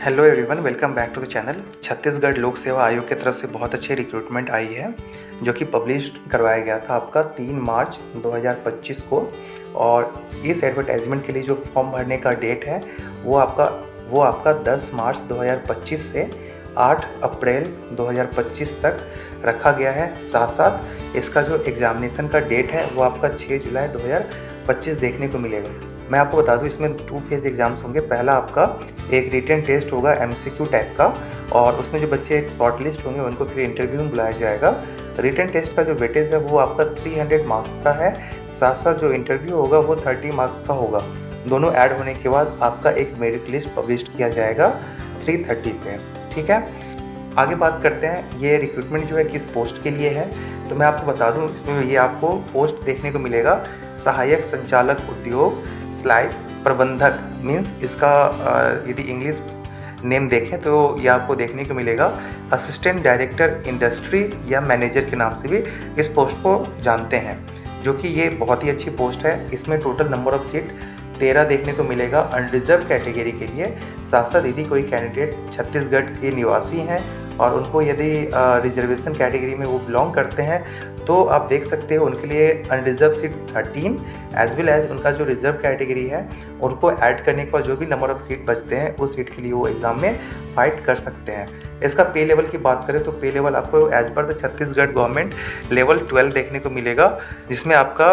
Hello everyone, welcome back to the channel. Chhattisgarh लोक सेवा आयोग की तरफ से बहुत अच्छी रिक्रूटमेंट आई है जो कि पब्लिश करवाया गया था आपका 3 मार्च 2025 को। और इस एडवर्टाइजमेंट के लिए जो फॉर्म भरने का डेट है वो आपका 10 मार्च 2025 से 8 अप्रैल 2025 तक रखा गया है। साथ साथ इसका जो एग्ज़ामिनेशन का डेट है वो आपका 6 जुलाई 2025 देखने को मिलेगा। मैं आपको बता दूं, इसमें 2 फेज एग्जाम्स होंगे। पहला आपका एक रिटन टेस्ट होगा एमसीक्यू टाइप का, और उसमें जो बच्चे शॉर्ट लिस्ट होंगे उनको फिर इंटरव्यू में बुलाया जाएगा। रिटन टेस्ट का जो वेटेज है वो आपका 300 मार्क्स का है। साथ साथ जो इंटरव्यू होगा वो 30 मार्क्स का होगा। दोनों ऐड होने के बाद आपका एक मेरिट लिस्ट पब्लिश किया जाएगा 330 पे। ठीक है, आगे बात करते हैं ये रिक्रूटमेंट जो है किस पोस्ट के लिए है। तो मैं आपको बता दूं, इसमें ये आपको पोस्ट देखने को मिलेगा सहायक संचालक उद्योग स्लाइस प्रबंधक। मीन्स इसका यदि इंग्लिश नेम देखें तो ये आपको देखने को मिलेगा असिस्टेंट डायरेक्टर इंडस्ट्री या मैनेजर के नाम से भी इस पोस्ट को जानते हैं, जो कि ये बहुत ही अच्छी पोस्ट है। इसमें टोटल नंबर ऑफ सीट 13 देखने को मिलेगा अनरिजर्व कैटेगरी के लिए। साथ साथ यदि कोई कैंडिडेट छत्तीसगढ़ के निवासी हैं और उनको यदि रिजर्वेशन कैटेगरी में वो बिलोंग करते हैं तो आप देख सकते हो उनके लिए unreserved seat 13 as well as उनका जो रिजर्व कैटेगरी है उनको ऐड करने के बाद जो भी नंबर ऑफ सीट बचते हैं उस सीट के लिए वो एग्ज़ाम में फाइट कर सकते हैं। इसका पे लेवल की बात करें तो पे लेवल आपको as per the Chhattisgarh government level 12 देखने को मिलेगा, जिसमें आपका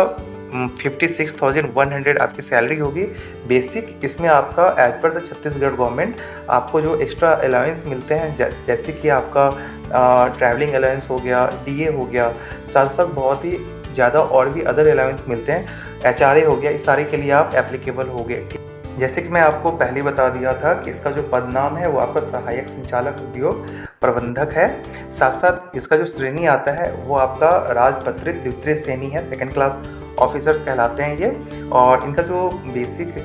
56,100 आपकी सैलरी होगी बेसिक। इसमें आपका as per the Chhattisgarh government आपको जो एक्स्ट्रा अलाउंस मिलते हैं जैसे कि आपका ट्रैवलिंग अलाउंस हो गया, डीए हो गया, साथ साथ बहुत ही ज़्यादा और भी अदर अलाउंस मिलते हैं, एचआरए हो गया, इस सारे के लिए आप एप्लीकेबल हो गए। ठीक, जैसे कि मैं आपको पहले बता दिया था कि इसका जो पद नाम है वो आपका सहायक संचालक उद्योग प्रबंधक है। साथ साथ इसका जो श्रेणी आता है वो आपका राजपत्रित द्वितीय श्रेणी है, सेकंड क्लास ऑफिसर्स कहलाते हैं ये। और इनका जो बेसिक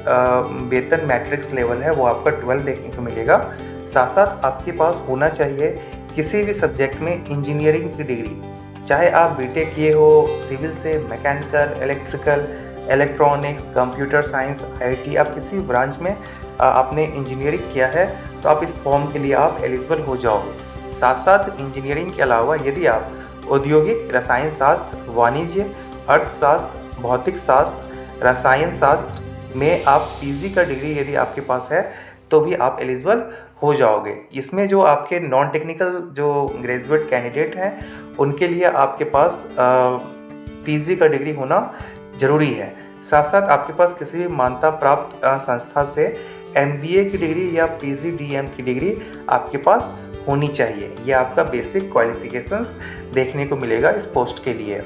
वेतन मैट्रिक्स लेवल है वो आपका 12 देखने को मिलेगा। साथ साथ आपके पास होना चाहिए किसी भी सब्जेक्ट में इंजीनियरिंग की डिग्री, चाहे आप बीटेक किए हो सिविल से, mechanical, electrical, electronics, computer science, IT, आप किसी भी ब्रांच में आपने इंजीनियरिंग किया है तो आप इस फॉर्म के लिए आप एलिजिबल हो जाओगे। साथ साथ इंजीनियरिंग के अलावा यदि आप औद्योगिक रसायन शास्त्र, वाणिज्य, अर्थशास्त्र, भौतिक शास्त्र, रसायन शास्त्र में आप पीजी का डिग्री यदि आपके पास है तो भी आप एलिजिबल हो जाओगे। इसमें जो आपके नॉन टेक्निकल जो ग्रेजुएट कैंडिडेट हैं उनके लिए आपके पास पीजी का डिग्री होना ज़रूरी है। साथ साथ आपके पास किसी भी मान्यता प्राप्त संस्था से एमबीए की डिग्री या पीजीडीएम की डिग्री आपके पास होनी चाहिए। ये आपका बेसिक क्वालिफिकेशंस देखने को मिलेगा इस पोस्ट के लिए।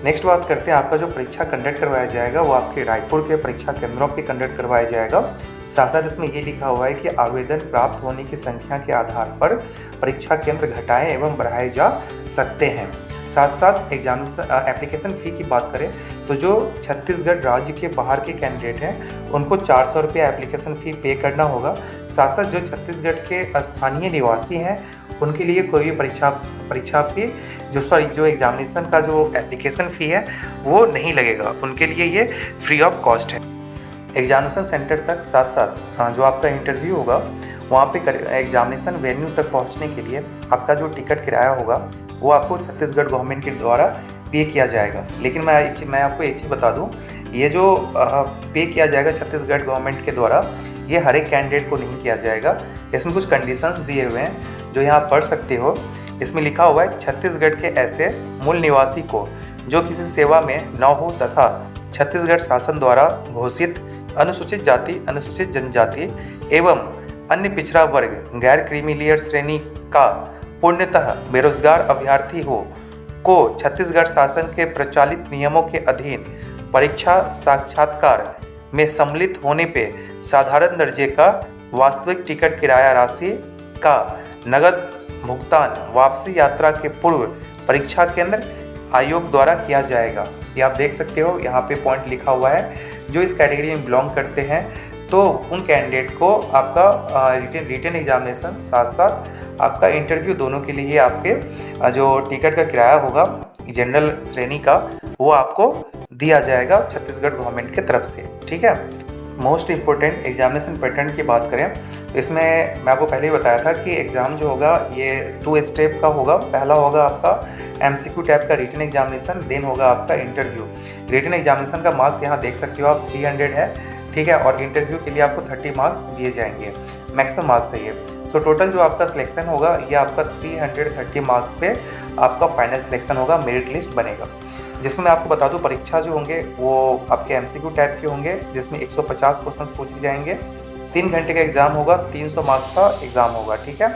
नेक्स्ट बात करते हैं, आपका जो परीक्षा कंडक्ट करवाया जाएगा वो आपके रायपुर के परीक्षा केंद्रों पे कंडक्ट करवाया जाएगा। साथ साथ इसमें ये लिखा हुआ है कि आवेदन प्राप्त होने की संख्या के आधार पर परीक्षा केंद्र घटाए एवं बढ़ाए जा सकते हैं। साथ साथ एप्लीकेशन फ़ी की बात करें तो जो छत्तीसगढ़ राज्य के बाहर के कैंडिडेट हैं उनको 400 रुपये एप्लीकेशन फ़ी पे करना होगा। साथ साथ जो छत्तीसगढ़ के स्थानीय निवासी हैं उनके लिए कोई भी परीक्षा फ़ी जो एग्जामिनेशन का जो एप्लीकेशन फ़ी है वो नहीं लगेगा, उनके लिए ये फ्री ऑफ कॉस्ट है। एग्जामिनेशन सेंटर तक साथ साथ जो आपका इंटरव्यू होगा वहाँ पे एग्जामिनेशन वेन्यू तक पहुँचने के लिए आपका जो टिकट किराया होगा वो आपको छत्तीसगढ़ गवर्नमेंट के द्वारा पे किया जाएगा। लेकिन मैं आपको एक चीज़ बता दूँ, ये जो पे किया जाएगा छत्तीसगढ़ गवर्नमेंट के द्वारा ये हर एक कैंडिडेट को नहीं किया जाएगा। इसमें कुछ कंडीशंस दिए हुए हैं जो यहाँ पढ़ सकते हो। इसमें लिखा हुआ है छत्तीसगढ़ के ऐसे मूल निवासी को जो किसी सेवा में न हो तथा छत्तीसगढ़ शासन द्वारा घोषित अनुसूचित जाति, अनुसूचित जनजाति एवं अन्य पिछड़ा वर्ग गैर क्रीमीलेयर श्रेणी का पूर्णतः बेरोजगार अभ्यर्थी हो को छत्तीसगढ़ शासन के प्रचलित नियमों के अधीन परीक्षा साक्षात्कार में सम्मिलित होने पे साधारण दर्जे का वास्तविक टिकट किराया राशि का नगद भुगतान वापसी यात्रा के पूर्व परीक्षा केंद्र आयोग द्वारा किया जाएगा। ये आप देख सकते हो, यहाँ पे पॉइंट लिखा हुआ है। जो इस कैटेगरी में बिलोंग करते हैं तो उन कैंडिडेट को आपका रिटन एग्जामिनेशन साथ साथ आपका इंटरव्यू दोनों के लिए आपके जो टिकट का किराया होगा जनरल श्रेणी का वो आपको दिया जाएगा छत्तीसगढ़ गवर्नमेंट के तरफ से। ठीक है, मोस्ट इम्पोर्टेंट एग्जामिनेशन पैटर्न की बात करें तो इसमें मैं आपको पहले ही बताया था कि एग्ज़ाम जो होगा ये 2 स्टेप का होगा। पहला होगा आपका MCQ टाइप का रिटन एग्जामिनेशन, देन होगा आपका इंटरव्यू। रिटन एग्जामिनेशन का मार्क्स यहाँ देख सकते हो आप 300 है, ठीक है, और इंटरव्यू के लिए आपको 30 मार्क्स दिए जाएंगे, मैक्सिमम मार्क्स है ये। तो टोटल जो आपका सिलेक्शन होगा ये आपका 330 मार्क्स पे आपका फाइनल सिलेक्शन होगा, मेरिट लिस्ट बनेगा। जिसमें मैं आपको बता दूं परीक्षा जो होंगे वो आपके MCQ टाइप के होंगे, जिसमें 150 क्वेश्चन पूछे जाएंगे। 3 घंटे का एग्ज़ाम होगा, 300 मार्क्स का एग्ज़ाम होगा, ठीक है।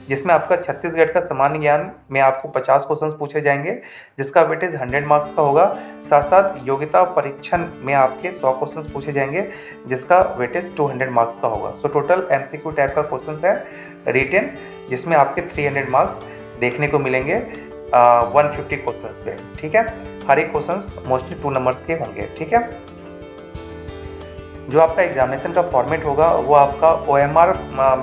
जिसमें आपका छत्तीसगढ़ का सामान्य ज्ञान में आपको 50 क्वेश्चन पूछे जाएंगे, जिसका वेटेज 100 मार्क्स का होगा। साथ साथ योग्यता परीक्षण में आपके 100 क्वेश्चन पूछे जाएंगे, जिसका वेटेज 200 मार्क्स का होगा। सो टोटल MCQ टाइप का क्वेश्चन है रिटन, जिसमें आपके 300 मार्क्स देखने को मिलेंगे 150 क्वेश्चन पे, ठीक है। हर एक क्वेश्चन मोस्टली 2 नंबर्स के होंगे, ठीक है। जो आपका एग्जामिनेशन का फॉर्मेट होगा वो आपका OMR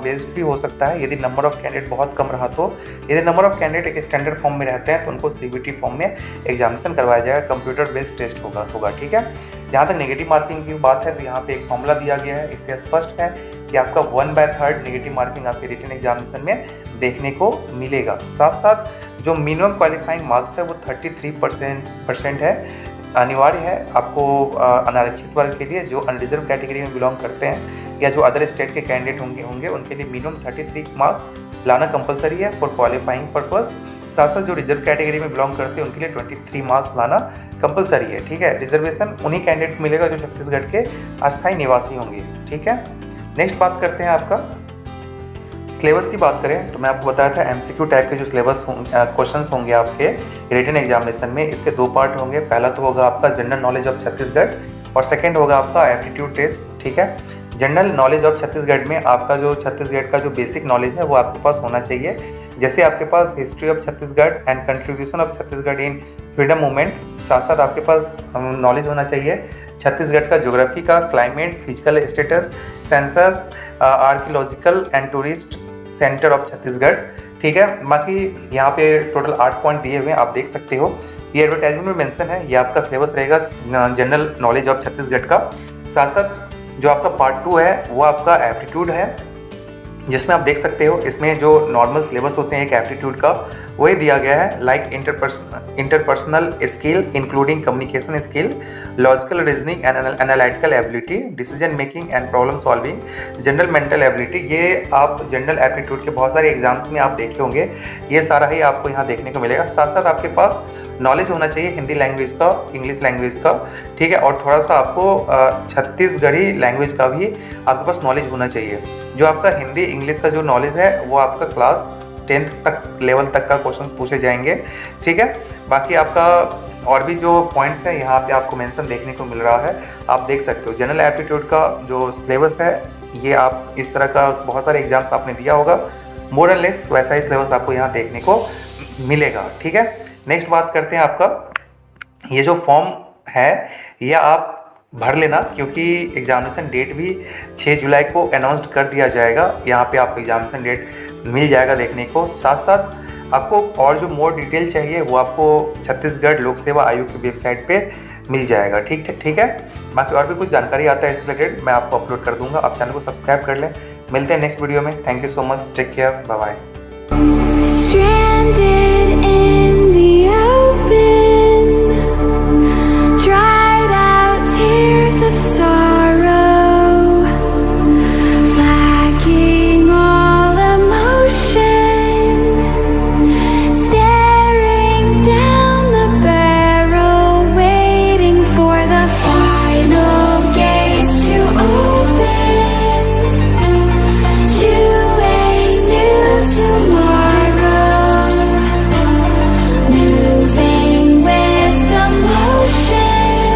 बेस्ड भी हो सकता है, यदि नंबर ऑफ कैंडिडेट बहुत कम रहा तो। यदि नंबर ऑफ कैंडिडेट एक स्टैंडर्ड फॉर्म में रहते हैं तो उनको CBT फॉर्म में एग्जामिनेशन करवाया जाएगा, कंप्यूटर बेस्ड टेस्ट होगा, ठीक है। जहाँ तक नेगेटिव मार्किंग की बात है तो यहाँ पे एक फॉर्मूला दिया गया है, इससे स्पष्ट है कि आपका 1/3 नेगेटिव मार्किंग आपके रिटन एग्जामिनेशन में देखने को मिलेगा। साथ साथ जो मिनिमम क्वालिफाइंग मार्क्स है वो 33% है, अनिवार्य है आपको अनारक्षित वर्ग के लिए, जो अनरिजर्व कैटेगरी में बिलोंग करते हैं या जो अदर स्टेट के कैंडिडेट होंगे उनके लिए मिनिमम 33 मार्क्स लाना कंपलसरी है फॉर क्वालिफाइंग पर्पस। साथ साथ जो रिजर्व कैटेगरी में बिलोंग करते हैं उनके लिए 23 मार्क्स लाना कंपलसरी है, ठीक है। रिजर्वेशन उन्हीं कैंडिडेट को मिलेगा जो छत्तीसगढ़ के अस्थायी निवासी होंगे, ठीक है। नेक्स्ट बात करते हैं आपका सिलेबस की बात करें तो मैं आपको बताया था MCQ टाइप के जो सिलेबस क्वेश्चंस होंगे आपके रिटन एग्जामिनेशन में, इसके 2 पार्ट होंगे। पहला तो होगा आपका जनरल नॉलेज ऑफ छत्तीसगढ़ और सेकंड होगा आपका एप्टीट्यूड टेस्ट, ठीक है। जनरल नॉलेज ऑफ छत्तीसगढ़ में आपका जो छत्तीसगढ़ का जो बेसिक नॉलेज है वो आपके पास होना चाहिए। जैसे आपके पास history of Chhattisgarh and contribution of Chhattisgarh in freedom movement, साथ साथ आपके पास नॉलेज होना चाहिए छत्तीसगढ़ का ज्योग्राफी का, climate, physical status, census, archaeological and tourist centre of Chhattisgarh, ठीक है। बाकी यहाँ पे टोटल 8 पॉइंट दिए हुए हैं, आप देख सकते हो, ये एडवर्टाइजमेंट में मेंशन है। ये आपका सिलेबस रहेगा जनरल नॉलेज ऑफ छत्तीसगढ़ का। साथ साथ जो आपका पार्ट 2 है वो आपका एप्टीट्यूड है, जिसमें आप देख सकते हो इसमें जो नॉर्मल सिलेबस होते हैं एक एप्टीट्यूड का वही दिया गया है, like interpersonal skill including communication skill, logical reasoning and analytical ability, decision making and problem solving, general mental ability. ये आप जनरल एप्टीट्यूड के बहुत सारे एग्जाम्स में आप देखे होंगे, ये सारा ही आपको यहाँ देखने को मिलेगा। साथ साथ आपके पास नॉलेज होना चाहिए हिंदी लैंग्वेज का, इंग्लिश लैंग्वेज का, ठीक है, और थोड़ा सा आपको छत्तीसगढ़ी लैंग्वेज का भी आपके पास नॉलेज होना चाहिए। जो आपका हिंदी इंग्लिश का जो नॉलेज है वो आपका क्लास 10th तक लेवल तक का क्वेश्चंस पूछे जाएंगे, ठीक है। बाकी आपका और भी जो पॉइंट्स हैं यहाँ पे आपको मेंशन देखने को मिल रहा है, आप देख सकते हो। जनरल एप्टीट्यूड का जो सिलेबस है ये आप इस तरह का बहुत सारे एग्जाम्स आपने दिया होगा, मोर एंड लेस वैसा ही सिलेबस आपको यहाँ देखने को मिलेगा, ठीक है। नेक्स्ट बात करते हैं आपका ये जो फॉर्म है ये आप भर लेना, क्योंकि एग्जामिनेशन डेट भी 6 जुलाई को अनाउंस्ड कर दिया जाएगा। यहाँ पे आपको एग्जामिनेशन डेट मिल जाएगा देखने को। साथ साथ आपको और जो मोर डिटेल चाहिए वो आपको छत्तीसगढ़ लोक सेवा आयोग की वेबसाइट पे मिल जाएगा, ठीक है। बाकी और भी कुछ जानकारी आता है इस रिलेटेड मैं आपको अपलोड कर दूंगा, आप चैनल को सब्सक्राइब कर लें। मिलते हैं नेक्स्ट वीडियो में। Thank you so much, take care, bye bye. Dried out tears of sorrow.